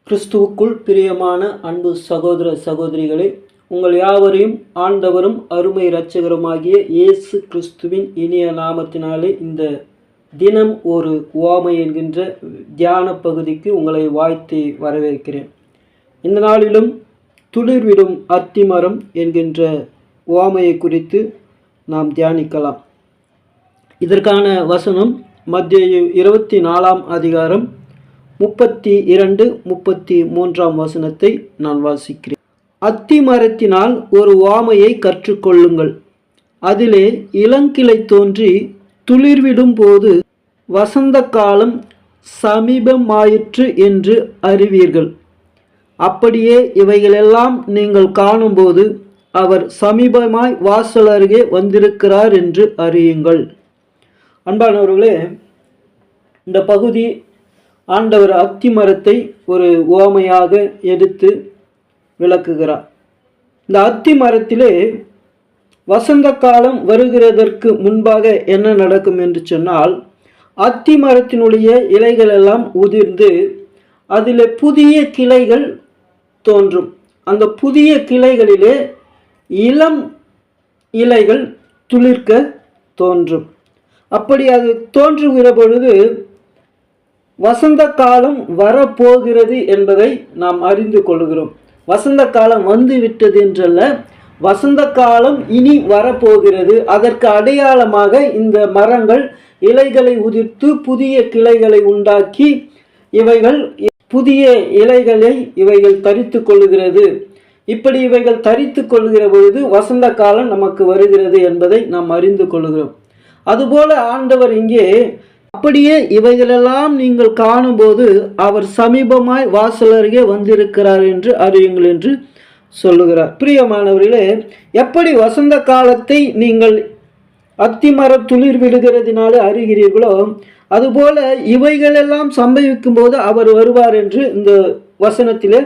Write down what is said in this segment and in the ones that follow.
கிறிஸ்துவுக்குள் பிரியமான அன்பு சகோதர சகோதரிகளே, உங்கள் யாவரையும் ஆண்டவரும் அருமை இரட்சகருமாகிய இயேசு கிறிஸ்துவின் இனிய நாமத்தினாலே இந்த தினம் ஒரு உவமை என்கின்ற தியான பகுதிக்கு உங்களை வாழ்த்தி வரவேற்கிறேன். இந்த நாளிலும் துளிர்விடும் அத்திமரம் என்கின்ற உவமையை குறித்து நாம் தியானிக்கலாம். இதற்கான வசனம் மத்தேயு 24 அதிகாரம் 32, 33 வசனத்தை நான் வாசிக்கிறேன். அத்திமரத்தினால் ஒரு உவமையை கற்றுக்கொள்ளுங்கள். அதிலே இளங்கிளை தோன்றி துளிர்விடும் போது வசந்த காலம் சமீபமாயிற்று என்று அறிவீர்கள். அப்படியே இவைகளெல்லாம் நீங்கள் காணும்போது அவர் சமீபமாய் வாசல் அருகே வந்திருக்கிறார் என்று அறியுங்கள். அன்பானவர்களே, இந்த பகுதி ஆண்டவர் அத்திமரத்தை ஒரு உவமையாக எடுத்து விளக்குகிறார். இந்த அத்திமரத்திலே வசந்த காலம் வருகிறதற்கு முன்பாக என்ன நடக்கும் என்று சொன்னால், அத்திமரத்தினுடைய இலைகள் எல்லாம் உதிர்ந்து அதில் புதிய கிளைகள் தோன்றும். அந்த புதிய கிளைகளிலே இளம் இலைகள் துளிர்க்க தோன்றும். அப்படி அது தோன்றுகிற பொழுது வசந்த காலம் வரப்போகிறது என்பதை நாம் அறிந்து கொள்கிறோம். வசந்த காலம் வந்து விட்டது என்றல்ல, வசந்த காலம் இனி வரப்போகிறது. அதற்கு அடையாளமாக இந்த மரங்கள் இலைகளை உதிர்த்து புதிய கிளைகளை உண்டாக்கி இவைகள் புதிய இலைகளை இவைகள் தரித்து கொள்ளுகிறது. இப்படி இவைகள் தரித்து கொள்கிற பொழுது வசந்த காலம் நமக்கு வருகிறது என்பதை நாம் அறிந்து கொள்கிறோம். அதுபோல ஆண்டவர் இங்கே அப்படியே இவைகளெல்லாம் நீங்கள் காணும்போது அவர் சமீபமாய் வாசல் அருகே வந்திருக்கிறார் என்று அறியுங்கள் என்று சொல்லுகிறார். பிரியமானவர்களே, எப்படி வசந்த காலத்தை நீங்கள் அத்திமரம் துளிர் விடுகிறதுனால அறிகிறீர்களோ, அதுபோல இவைகளெல்லாம் சம்பவிக்கும் போது அவர் வருவார் என்று இந்த வசனத்திலே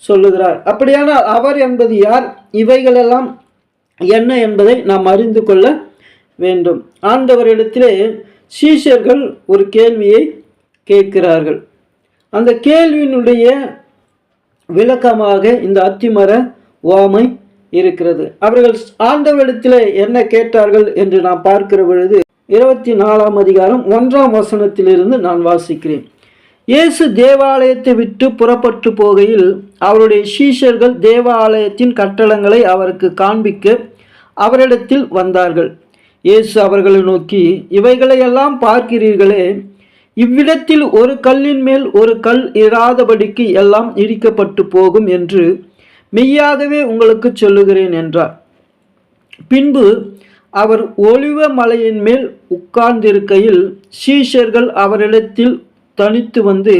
சொல்லுகிறார். அப்படியானால் அவர் என்பது யார், இவைகளெல்லாம் என்ன என்பதை நாம் அறிந்து கொள்ள வேண்டும். ஆண்டவரிடத்திலே சீஷர்கள் ஒரு கேள்வியை கேட்கிறார்கள். அந்த கேள்வியினுடைய விளக்கமாக இந்த அத்திமர உவமை இருக்கிறது. அவர்கள் ஆண்டவரிடத்தில் என்ன கேட்டார்கள் என்று நாம் பார்க்கிற பொழுது 24 அதிகாரம் 1 வசனத்திலிருந்து நான் வாசிக்கிறேன். இயேசு தேவாலயத்தை விட்டு புறப்பட்டு போகையில் அவருடைய சீஷர்கள் தேவாலயத்தின் கட்டடங்களை அவருக்கு காண்பிக்க அவரிடத்தில் வந்தார்கள். இயேசு அவர்களை நோக்கி, இவைகளையெல்லாம் பார்க்கிறீர்களே, இவ்விடத்தில் ஒரு கல்லின் மேல் ஒரு கல் இராதபடிக்கு எல்லாம் இடிக்கப்பட்டு போகும் என்று மெய்யாகவே உங்களுக்கு சொல்லுகிறேன் என்றார். பின்பு அவர் ஒலிவ மலையின் மேல் உட்கார்ந்திருக்கையில் சீஷர்கள் அவரிடத்தில் தனித்து வந்து,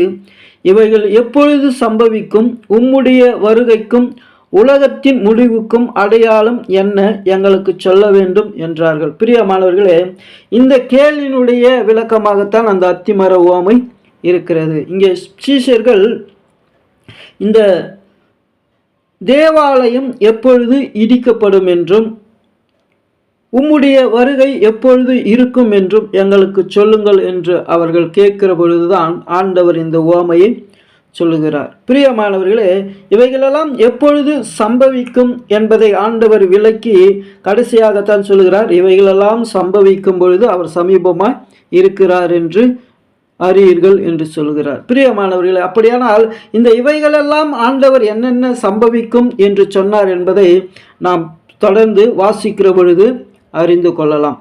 இவைகள் எப்பொழுது சம்பவிக்கும், உம்முடைய வருகைக்கும் உலகத்தின் முடிவுக்கும் அடையாளம் என்ன, எங்களுக்கு சொல்ல வேண்டும் என்றார்கள். பிரியமானவர்களே, இந்த கேள்வியினுடைய விளக்கமாகத்தான் அந்த அத்திமர உவமை இருக்கிறது. இங்கே சீஷர்கள் இந்த தேவாலயம் எப்பொழுது இடிக்கப்படும் என்றும் உம்முடைய வருகை எப்பொழுது இருக்கும் என்றும் எங்களுக்கு சொல்லுங்கள் என்று அவர்கள் கேட்கிற பொழுதுதான் ஆண்டவர் இந்த உவமையை சொல்லுகிறார். பிரியமானவர்களே, இவைகளெல்லாம் எப்பொழுது சம்பவிக்கும் என்பதை ஆண்டவர் விளக்கி கடைசியாகத்தான் சொல்லுகிறார். இவைகளெல்லாம் சம்பவிக்கும் பொழுது அவர் சமீபமாய் இருக்கிறார் என்று அறியீர்கள் என்று சொல்லுகிறார். பிரியமானவர்களே, அப்படியானால் இந்த இவைகளெல்லாம் ஆண்டவர் என்னென்ன சம்பவிக்கும் என்று சொன்னார் என்பதை நாம் தொடர்ந்து வாசிக்கிற பொழுது அறிந்து கொள்ளலாம்.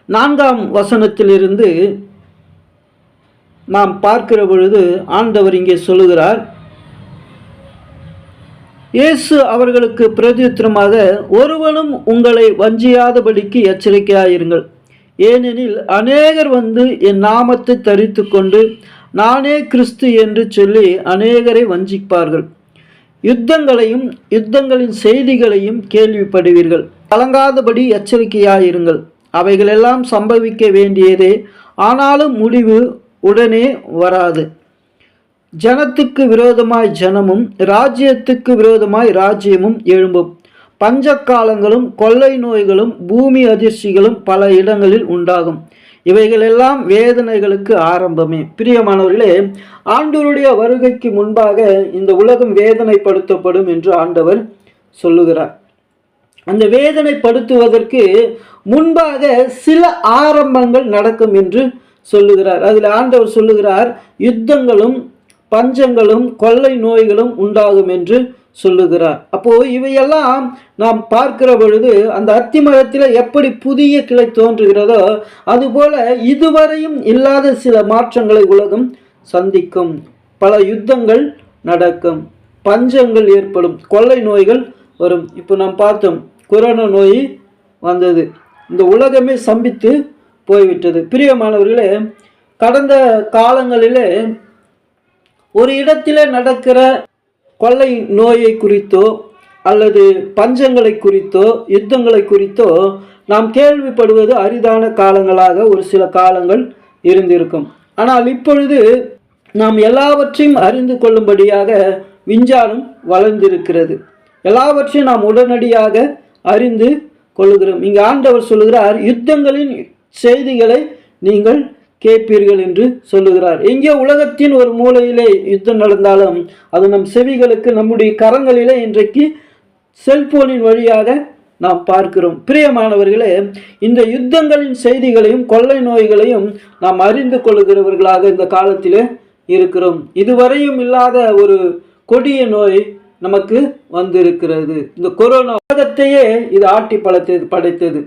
4 வசனத்திலிருந்து நாம் பார்க்கிற பொழுது ஆண்டவர் இங்கே சொல்லுகிறார். இயேசு அவர்களுக்கு பிரதியுத்தரமாக, ஒருவனும் உங்களை வஞ்சியாதபடிக்கு எச்சரிக்கையாயிருங்கள். ஏனெனில் அநேகர் வந்து என் நாமத்தை தரித்து கொண்டு நானே கிறிஸ்து என்று சொல்லி அநேகரை வஞ்சிப்பார்கள். யுத்தங்களையும் யுத்தங்களின் செய்திகளையும் கேள்விப்படுவீர்கள். கலங்காதபடி எச்சரிக்கையாயிருங்கள். அவைகளெல்லாம் சம்பவிக்க வேண்டியதே, ஆனாலும் முடிவு உடனே வராது. ஜனத்துக்கு விரோதமாய் ஜனமும் ராஜ்யத்துக்கு விரோதமாய் ராஜ்யமும் எழும்பும். பஞ்சக்காலங்களும் கொள்ளை நோய்களும் பூமி அதிர்ச்சிகளும் பல இடங்களில் உண்டாகும். இவைகளெல்லாம் வேதனைகளுக்கு ஆரம்பமே. பிரியமானவர்களே, ஆண்டவருடைய வருகைக்கு முன்பாக இந்த உலகம் வேதனைப்படுத்தப்படும் என்று ஆண்டவர் சொல்லுகிறார். அந்த வேதனைப்படுத்துவதற்கு முன்பாக சில ஆரம்பங்கள் நடக்கும் என்று சொல்லுகிறார். அதில் ஆண்டவர் சொல்லுகிறார், யுத்தங்களும் பஞ்சங்களும் கொள்ளை நோய்களும் உண்டாகும் என்று சொல்லுகிறார். அப்போ இவையெல்லாம் நாம் பார்க்கிற பொழுது அந்த அத்திமரத்தில் எப்படி புதிய கிளை தோன்றுகிறதோ அதுபோல இதுவரையும் இல்லாத சில மாற்றங்களை உலகம் சந்திக்கும். பல யுத்தங்கள் நடக்கும், பஞ்சங்கள் ஏற்படும், கொள்ளை நோய்கள் வரும். இப்போ நாம் பார்த்தோம், கொரோனா நோய் வந்தது, இந்த உலகமே சம்பித்து போய்விட்டது. பிரியமானவர்களே, கடந்த காலங்களிலே ஒரு இடத்திலே நடக்கிற கொள்ளை நோயை குறித்தோ அல்லது பஞ்சங்களை குறித்தோ யுத்தங்களை குறித்தோ நாம் கேள்விப்படுவது அரிதான காலங்களாக ஒரு சில காலங்கள் இருந்திருக்கும். ஆனால் இப்பொழுது நாம் எல்லாவற்றையும் அறிந்து கொள்ளும்படியாக விஞ்ஞானம் வளர்ந்திருக்கிறது. எல்லாவற்றையும் நாம் உடனடியாக அறிந்து கொள்ளுகிறோம். இங்கு ஆண்டவர் சொல்லுகிறார், யுத்தங்களின் செய்திகளை நீங்கள் கேட்பீர்கள் என்று சொல்லுகிறார். எங்கே உலகத்தின் ஒரு மூலையிலே யுத்தம் நடந்தாலும் அது நம் செவிகளுக்கு, நம்முடைய கரங்களிலே இன்றைக்கு செல்போனின் வழியாக நாம் பார்க்கிறோம். பிரியமானவர்களே, இந்த யுத்தங்களின் செய்திகளையும் கொள்ளை நோய்களையும் நாம் அறிந்து கொள்ளுகிறவர்களாக இந்த காலத்திலே இருக்கிறோம். இதுவரையும் இல்லாத ஒரு கொடிய நோய் நமக்கு வந்திருக்கிறது. இந்த கொரோனா உலகத்தையே இது ஆட்டி படைத்தது.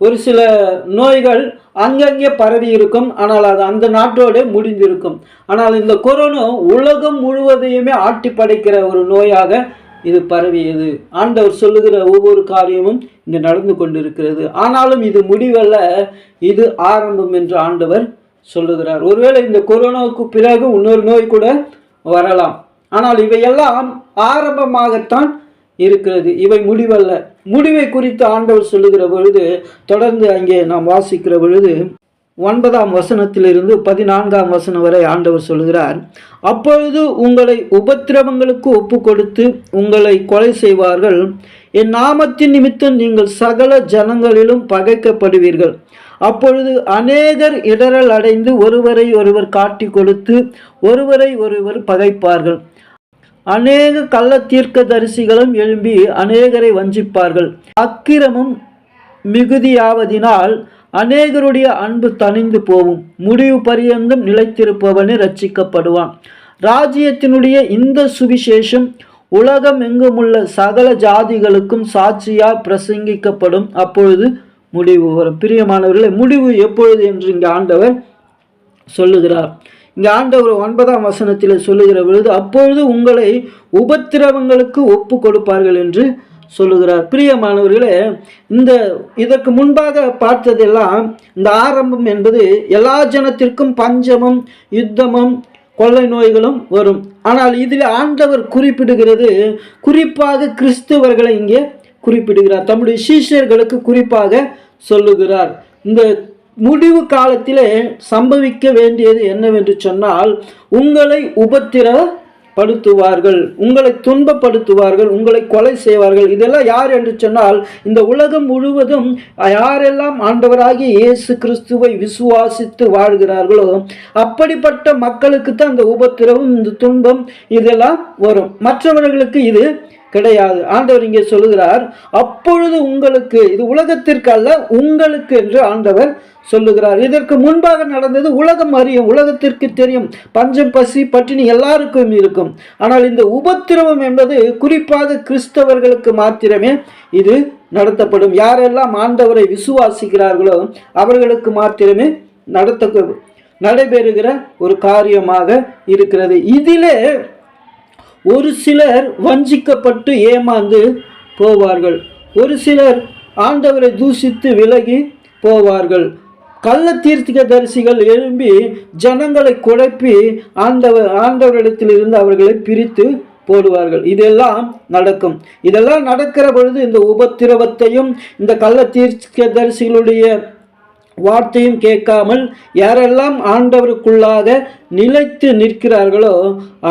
ஒரு சில நோய்கள் அங்கங்கே பரவி இருக்கும், ஆனால் அது அந்த நாட்டோடு முடிந்திருக்கும். ஆனால் இந்த கொரோனா உலகம் முழுவதையுமே ஆட்டி படைக்கிற ஒரு நோயாக இது பரவியது. ஆண்டவர் சொல்லுகிற ஒவ்வொரு காரியமும் இங்கே நடந்து கொண்டிருக்கிறது. ஆனாலும் இது முடிவல்ல, இது ஆரம்பம் என்று ஆண்டவர் சொல்லுகிறார். ஒருவேளை இந்த கொரோனாவுக்கு பிறகு இன்னொரு நோய் கூட வரலாம், ஆனால் இவையெல்லாம் ஆரம்பமாகத்தான் இருக்கிறது, இவை முடிவல்ல. முடிவை குறித்து ஆண்டவர் சொல்லுகிற பொழுது தொடர்ந்து அங்கே நாம் வாசிக்கிற பொழுது 9ஆம் வசனத்திலிருந்து 14ஆம் வசனம் வரை ஆண்டவர் சொல்லுகிறார், அப்பொழுது உங்களை உபத்திரவங்களுக்கு ஒப்பு கொடுத்து உங்களை கொலை செய்வார்கள். என் நாமத்தின் நிமித்தம் நீங்கள் சகல ஜனங்களிலும் பகைக்கப்படுவீர்கள். அப்பொழுது அநேகர் இடரல் அடைந்து ஒருவரை ஒருவர் காட்டி கொடுத்து ஒருவரை ஒருவர் பகைப்பார்கள். அநேக கள்ள தீர்க்க தரிசிகளும் எழும்பி அநேகரை வஞ்சிப்பார்கள். அக்கிரமம் மிகுதியாவதினால் அநேகருடைய அன்பு தணிந்து போகும். முடிவு பரியந்தம் நிலைத்திருப்பவனே ரட்சிக்கப்படுவான். ராஜ்யத்தினுடைய இந்த சுவிசேஷம் உலகம் எங்குமுள்ள சகல ஜாதிகளுக்கும் சாட்சியாய் பிரசங்கிக்கப்படும். அப்பொழுது முடிவு வரும். பிரியமானவர்களே, முடிவு எப்பொழுது என்று இங்கே ஆண்டவர் சொல்லுகிறார். இங்கே ஆண்டவர் 9ஆம் வசனத்தில் சொல்லுகிற பொழுது அப்பொழுது உங்களை உபத்திரவங்களுக்கு ஒப்பு கொடுப்பார்கள் என்று சொல்லுகிறார். பிரியமானவர்களே, இதற்கு முன்பாக பார்த்ததெல்லாம் இந்த ஆரம்பம் என்பது எல்லா ஜனத்திற்கும் பஞ்சமும் யுத்தமும் கொள்ளை நோய்களும் வரும். ஆனால் இதில் ஆண்டவர் குறிப்பிடுகிறது குறிப்பாக கிறிஸ்தவர்களை இங்கே குறிப்பிடுகிறார். தம்முடைய சீஷர்களுக்கு குறிப்பாக சொல்லுகிறார். இந்த முடிவு காலத்திலே சம்பவிக்க வேண்டியது என்னவென்று சொன்னால், உங்களை உபத்திரப்படுத்துவார்கள், உங்களை துன்பப்படுத்துவார்கள், உங்களை கொலை செய்வார்கள். இதெல்லாம் யார் என்று சொன்னால், இந்த உலகம் முழுவதும் யாரெல்லாம் ஆண்டவராகிய இயேசு கிறிஸ்துவை விசுவாசித்து வாழ்கிறார்களோ அப்படிப்பட்ட மக்களுக்கு தான் இந்த உபத்திரவம், இந்த துன்பம் இதெல்லாம் வரும். மற்றவர்களுக்கு இது கிடையாது. ஆண்டவர் இங்கே சொல்லுகிறார், அப்பொழுது உங்களுக்கு, இது உலகத்திற்கு அல்ல உங்களுக்கு என்று ஆண்டவர் சொல்லுகிறார். இதற்கு முன்பாக நடந்தது உலகம் அறியும், உலகத்திற்கு தெரியும். பஞ்சம் பசி பட்டினி எல்லாருக்கும் இருக்கும். ஆனால் இந்த உபத்திரவம் என்பது குறிப்பாக கிறிஸ்தவர்களுக்கு மாத்திரமே இது நடத்தப்படும். யாரெல்லாம் ஆண்டவரை விசுவாசிக்கிறார்களோ அவர்களுக்கு மாத்திரமே நடைபெறுகிற ஒரு காரியமாக இருக்கிறது. இதிலே ஒரு சிலர் வஞ்சிக்கப்பட்டு ஏமாந்து போவார்கள். ஒரு சிலர் ஆண்டவரை தூஷித்து விலகி போவார்கள். கள்ள தீர்க்க தரிசிகள் எழும்பி ஜனங்களை குழப்பி ஆண்டவரிடத்திலிருந்து அவர்களை பிரித்து போடுவார்கள். இதெல்லாம் நடக்கும். இதெல்லாம் நடக்கிற பொழுது இந்த உபத்திரவத்தையும் இந்த கள்ள தீர்க்க தரிசிகளுடைய வார்த்தையும் கேட்காமல் யாரெல்லாம் ஆண்டவருக்குள்ளாக நிலைத்து நிற்கிறார்களோ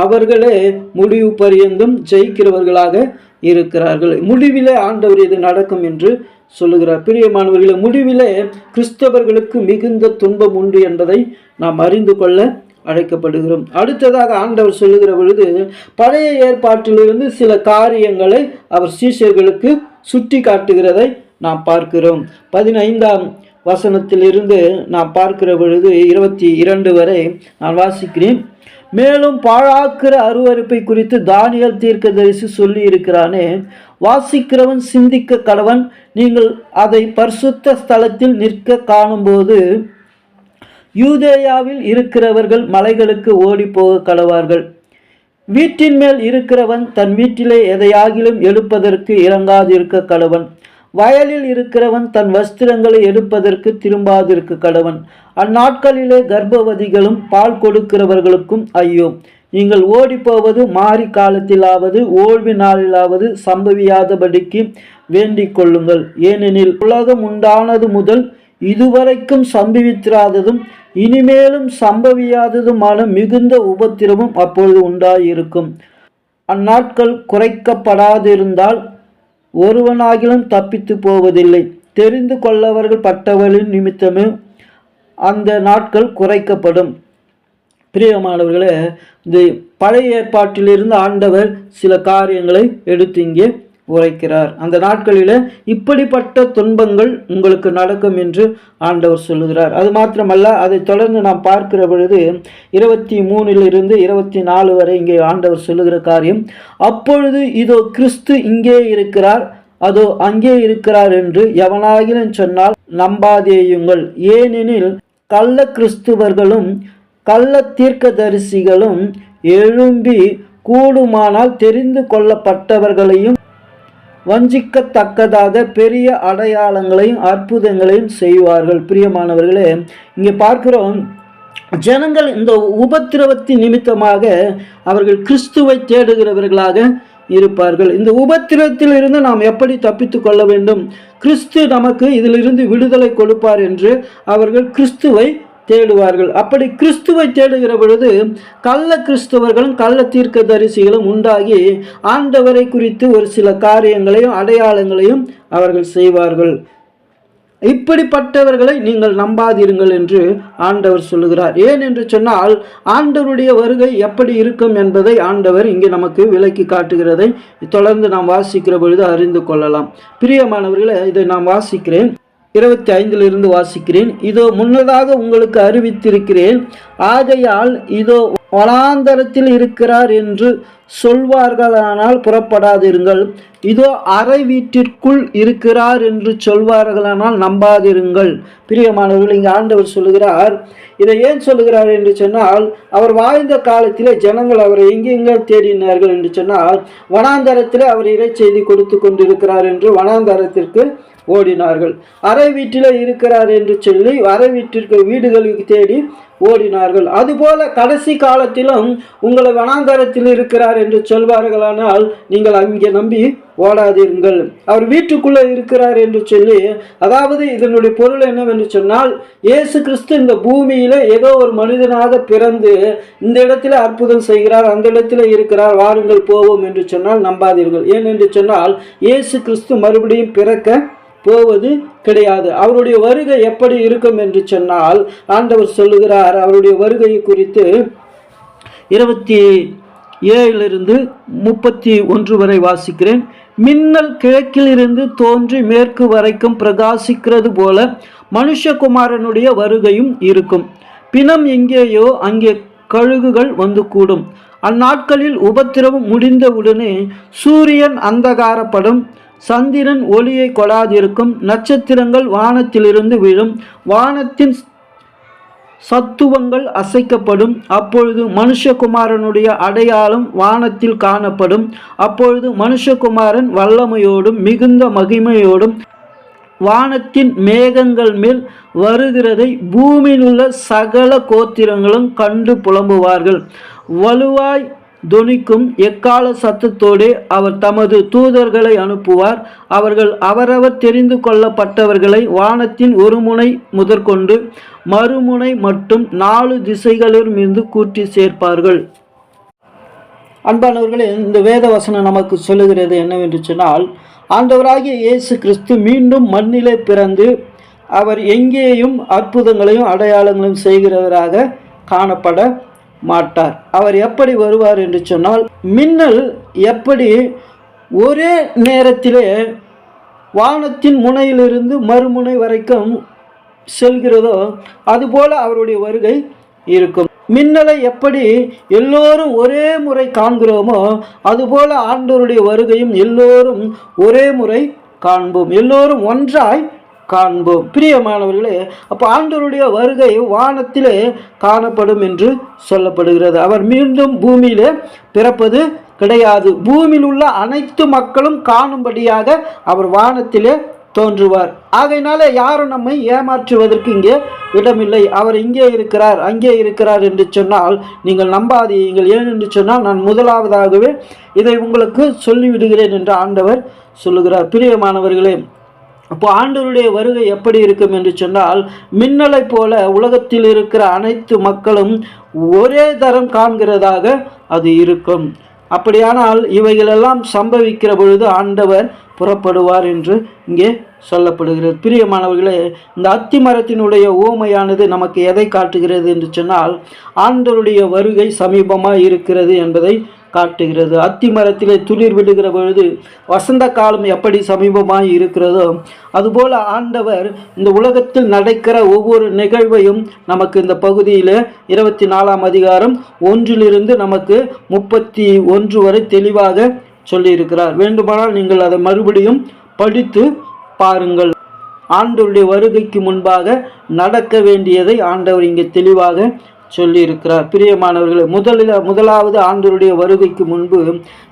அவர்களே முடிவு பரியந்தும் ஜெயிக்கிறவர்களாக இருக்கிறார்கள். முடிவிலே ஆண்டவர் இது நடக்கும் என்று சொல்லுகிறார். பிரியமானவர்களே, முடிவிலே கிறிஸ்தவர்களுக்கு மிகுந்த துன்பம் உண்டு என்பதை நாம் அறிந்து கொள்ள அழைக்கப்படுகிறோம். அடுத்ததாக ஆண்டவர் சொல்லுகிற பொழுது பழைய ஏற்பாட்டிலிருந்து சில காரியங்களை அவர் சீஷர்களுக்கு சுட்டி காட்டுகிறதை நாம் பார்க்கிறோம். 15ஆம் வசனத்திலிருந்து நாம் பார்க்கிற பொழுது 22 வரை நான் வாசிக்கிறேன். மேலும் பாழாக்கிற அருவருப்பை குறித்து தானியேல் தீர்க்கதரிசி சொல்லி இருக்கிறானே, வாசிக்கிறவன் சிந்திக்க கடவன். நீங்கள் அதை பரிசுத்த ஸ்தலத்தில் நிற்க காணும்போது யூதேயாவில் இருக்கிறவர்கள் மலைகளுக்கு ஓடி போக கடவார்கள். வீட்டின் மேல் இருக்கிறவன் தன் வீட்டிலே எதையாகிலும் எடுப்பதற்கு இறங்காதிருக்க கடவன். வயலில் இருக்கிறவன் தன் வஸ்திரங்களை எடுப்பதற்கு திரும்பாதிருக்க கடவன். அந்நாட்களிலே கர்ப்பவதிகளும் பால் கொடுக்கிறவர்களுக்கும் ஐயோ! நீங்கள் ஓடிப்போவது மாறி காலத்திலாவது ஓய்வு நாளிலாவது சம்பவியாதபடிக்கு வேண்டிக் கொள்ளுங்கள். ஏனெனில் உலகம் உண்டானது முதல் இதுவரைக்கும் சம்பவித்திராததும் இனிமேலும் சம்பவியாததுமான மிகுந்த உபத்திரமும் அப்பொழுது உண்டாயிருக்கும். அந்நாட்கள் குறைக்கப்படாதிருந்தால் ஒருவனாகிலும் தப்பித்து போவதில்லை. தெரிந்து கொள்ளவர்கள் பட்டவர்களின் நிமித்தமே அந்த நாட்கள் குறைக்கப்படும். பிரியமானவர்களே, இந்த பழைய ஏற்பாட்டிலிருந்து ஆண்டவர் சில காரியங்களை எடுத்து இங்கே உரைக்கிறார். அந்த நாட்களில் இப்படிப்பட்ட துன்பங்கள் உங்களுக்கு நடக்கும் என்று ஆண்டவர் சொல்லுகிறார். அது மாத்திரமல்ல, அதை தொடர்ந்து நாம் பார்க்கிற பொழுது 23 24 வரை இங்கே ஆண்டவர் சொல்லுகிற காரியம், அப்பொழுது இதோ கிறிஸ்து இங்கே இருக்கிறார், அதோ அங்கே இருக்கிறார் என்று எவனாகிலும் சொன்னால் நம்பாதேயுங்கள். ஏனெனில் கள்ள கிறிஸ்துவர்களும் கள்ள தீர்க்கதரிசிகளும் எழும்பி கூடுமானால் தெரிந்து கொள்ளப்பட்டவர்களையும் வஞ்சிக்கத்தக்கதாக பெரிய அடையாளங்களையும் அற்புதங்களையும் செய்வார்கள். பிரியமானவர்களே, இங்கே பார்க்கிறோம், ஜனங்கள் இந்த உபத்திரவத்தின் நிமித்தமாக அவர்கள் கிறிஸ்துவை தேடுகிறவர்களாக இருப்பார்கள். இந்த உபத்திரத்தில் இருந்து நாம் எப்படி தப்பித்து கொள்ள வேண்டும், கிறிஸ்து நமக்கு இதிலிருந்து விடுதலை கொடுப்பார் என்று அவர்கள் கிறிஸ்துவை தேடுவார்கள். அப்படி கிறிஸ்துவை தேடுகிற பொழுது கள்ள கிறிஸ்தவர்களும் கள்ள தீர்க்கதரிசிகளும் உண்டாகி ஆண்டவரை குறித்து ஒரு சில காரியங்களையும் அடையாளங்களையும் அவர்கள் செய்வார்கள். இப்படிப்பட்டவர்களை நீங்கள் நம்பாதீர்கள் என்று ஆண்டவர் சொல்லுகிறார். ஏன் என்று சொன்னால், ஆண்டவருடைய வருகை எப்படி இருக்கும் என்பதை ஆண்டவர் இங்கே நமக்கு விளக்கி காட்டுகிறதை தொடர்ந்து நாம் வாசிக்கிற பொழுது அறிந்து கொள்ளலாம். பிரியமானவர்களே, இதை நாம் வாசிக்கிறேன். 25 வாசிக்கிறேன். இதோ முன்னதாக உங்களுக்கு அறிவித்திருக்கிறேன், ஆகையால் இதோ வனாந்தரத்தில் இருக்கிறார் என்று சொல்வார்களானால் புறப்படாதிருங்கள். இதோ அறை வீட்டிற்குள் இருக்கிறார் என்று சொல்வார்களானால் நம்பாதிருங்கள். பிரியமானவர்கள், இங்கே ஆண்டவர் சொல்லுகிறார். இதை ஏன் சொல்லுகிறார் என்று சொன்னால், அவர் வாழ்ந்த காலத்திலே ஜனங்கள் அவரை எங்கெங்கே தேடினார்கள் என்று சொன்னால், வனாந்தரத்தில் அவர் இறை செய்தி கொடுத்து கொண்டிருக்கிறார் என்று வனாந்தரத்திற்கு ஓடினார்கள். அறை வீட்டில் இருக்கிறார் என்று சொல்லி அறை வீட்டிற்கு வீடுகளுக்கு தேடி ஓடினார்கள். அதுபோல கடைசி காலத்திலும் உங்களை வனாந்தரத்தில் இருக்கிறார் என்று சொல்வார்களானால் நீங்கள் அங்கே நம்பி ஓடாதீர்கள். அவர் வீட்டுக்குள்ளே இருக்கிறார் என்று சொல்லி, அதாவது இதனுடைய பொருள் என்னவென்று சொன்னால், இயேசு கிறிஸ்து இந்த பூமியில ஏதோ ஒரு மனிதனாக பிறந்து இந்த இடத்துல அற்புதம் செய்கிறார், அந்த இடத்துல இருக்கிறார், வாருங்கள் போவோம் என்று சொன்னால் நம்பாதீர்கள். ஏன் என்று சொன்னால், இயேசு கிறிஸ்து மறுபடியும் பிறக்க போவது கிடையாது. அவருடைய வருகை எப்படி இருக்கும் என்று சொன்னால், ஆண்டவர் சொல்லுகிறார், அவருடைய வருகையை குறித்து 27 31 வரை வாசிக்கிறேன். மின்னல் கிழக்கிலிருந்து தோன்றி மேற்கு வரைக்கும் பிரகாசிக்கிறது போல மனுஷகுமாரனுடைய வருகையும் இருக்கும். பிணம் எங்கேயோ அங்கே கழுகுகள் வந்து கூடும். அந்நாட்களில் உபத்திரவம் முடிந்தவுடனே சூரியன் அந்தகாரப்படும், சந்திரன் ஒளியை கொடாதிருக்கும், நட்சத்திரங்கள் வானத்திலிருந்து விழும், வானத்தின் சத்துவங்கள் அசைக்கப்படும். அப்பொழுது மனுஷகுமாரனுடைய அடையாளம் வானத்தில் காணப்படும். அப்பொழுது மனுஷகுமாரன் வல்லமையோடும் மிகுந்த மகிமையோடும் வானத்தின் மேகங்கள் மேல் வருகிறதை பூமியில் உள்ள சகல கோத்திரங்களும் கண்டு புலம்புவார்கள். வலுவாய் தொனிக்கும் எக்கால சத்தத்தோடு அவர் தமது தூதர்களை அனுப்புவார். அவர்கள் அவரவர் தெரிந்து கொள்ளப்பட்டவர்களை வானத்தின் ஒரு முனை முதற்கொண்டு மறுமுனை மட்டும் 4 திசைகளிலிருந்து கூட்டி சேர்ப்பார்கள். அன்பானவர்களே, இந்த வேத வசனம் நமக்கு சொல்லுகிறது என்னவென்று சொன்னால், ஆண்டவராகிய இயேசு கிறிஸ்து மீண்டும் மண்ணிலே பிறந்து அவர் எங்கேயும் அற்புதங்களையும் அடையாளங்களையும் செய்கிறவராக காணப்பட மாட்டார். அவர் எப்படி வருவார் என்று சொன்னால், மின்னல் எப்படி ஒரே நேரத்திலே வானத்தின் முனையிலிருந்து மறுமுனை வரைக்கும் செல்கிறதோ அதுபோல அவருடைய வருகை இருக்கும். மின்னலை எப்படி எல்லோரும் ஒரே முறை காண்கிறோமோ அதுபோல ஆண்டவருடைய வருகையும் எல்லோரும் ஒரே முறை காண்போம், எல்லோரும் ஒன்றாய் காண்போம். பிரியமானவர்களே, அப்போ ஆண்டவருடைய வருகை வானத்திலே காணப்படும் என்று சொல்லப்படுகிறது. அவர் மீண்டும் பூமியிலே பிறப்பது கிடையாது. பூமியில் உள்ள அனைத்து மக்களும் காணும்படியாக அவர் வானத்திலே தோன்றுவார். ஆகையினால யாரும் நம்மை ஏமாற்றுவதற்கு இங்கே இடமில்லை. அவர் இங்கே இருக்கிறார் அங்கே இருக்கிறார் என்று சொன்னால் நீங்கள் நம்பாதீர்கள். ஏன் என்று சொன்னால், நான் முதலாவதாகவே இதை உங்களுக்கு சொல்லிவிடுகிறேன் என்று ஆண்டவர் சொல்லுகிறார். பிரியமானவர்களே, அப்போ ஆண்டவருடைய வருகை எப்படி இருக்கும் என்று சொன்னால், மின்னலை போல உலகத்தில் இருக்கிற அனைத்து மக்களும் ஒரே தரம் காண்கிறதாக அது இருக்கும். அப்படியானால் இவைகளெல்லாம் சம்பவிக்கிற பொழுது ஆண்டவர் புறப்படுவார் என்று இங்கே சொல்லப்படுகிறது. பிரியமானவர்களே, இந்த அத்தி மரத்தினுடைய ஊமையானது நமக்கு எதை காட்டுகிறது என்று சொன்னால், ஆண்டவருடைய வருகை சமீபமாக இருக்கிறது என்பதை காட்டுகிறது. அத்தி மரத்திலே துளிர் விடுகிற பொழுது வசந்த காலம் எப்படி சமீபமாக இருக்கிறதோ அதுபோல ஆண்டவர் இந்த உலகத்தில் நடக்கிற ஒவ்வொரு நிகழ்வையும் நமக்கு இந்த பகுதியில் 24ஆம் அதிகாரம் 1 நமக்கு 31 வரை தெளிவாக சொல்லியிருக்கிறார். வேண்டுமானால் நீங்கள் அதை மறுபடியும் படித்து பாருங்கள். ஆண்டவருடைய வருகைக்கு முன்பாக நடக்க வேண்டியதை ஆண்டவர் இங்கே தெளிவாக சொல்லியிருக்கிறார். பிரியமானவர்களே, முதலாவது ஆண்டவருடைய வருகைக்கு முன்பு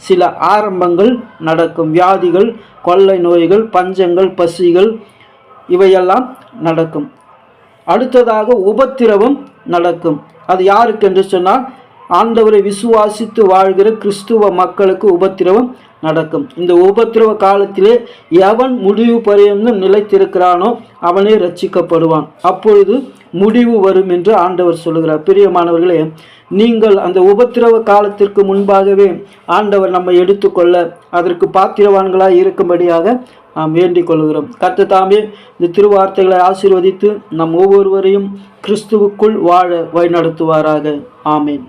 சில ஆரம்பங்கள் நடக்கும். வியாதிகள், கொள்ளை நோய்கள், பஞ்சங்கள், பசிகள் இவையெல்லாம் நடக்கும். அடுத்ததாக உபத்திரவம் நடக்கும். அது யாருக்கு என்று சொன்னால், ஆண்டவரை விசுவாசித்து வாழ்கிற கிறிஸ்துவ மக்களுக்கு உபத்திரவம் நடக்கும். இந்த உபத்திரவ காலத்திலே எவன் முடிவு பரியந்தம் நிலைத்திருக்கிறானோ அவனே ரட்சிக்கப்படுவான். அப்பொழுது முடிவு வரும் என்று ஆண்டவர் சொல்லுகிறார். பிரியமானவர்களே, நீங்கள் அந்த உபத்திரவ காலத்திற்கு முன்பாகவே ஆண்டவர் நம்மை எடுத்துக்கொள்ள அதற்கு பாத்திரவான்களாய் இருக்கும்படியாக நாம் வேண்டிக் கொள்கிறோம். கர்த்தர் தாமே இந்த திருவார்த்தைகளை ஆசீர்வதித்து நம் ஒவ்வொருவரையும் கிறிஸ்துவுக்குள் வாழ வழிநடத்துவாராக. ஆமேன்.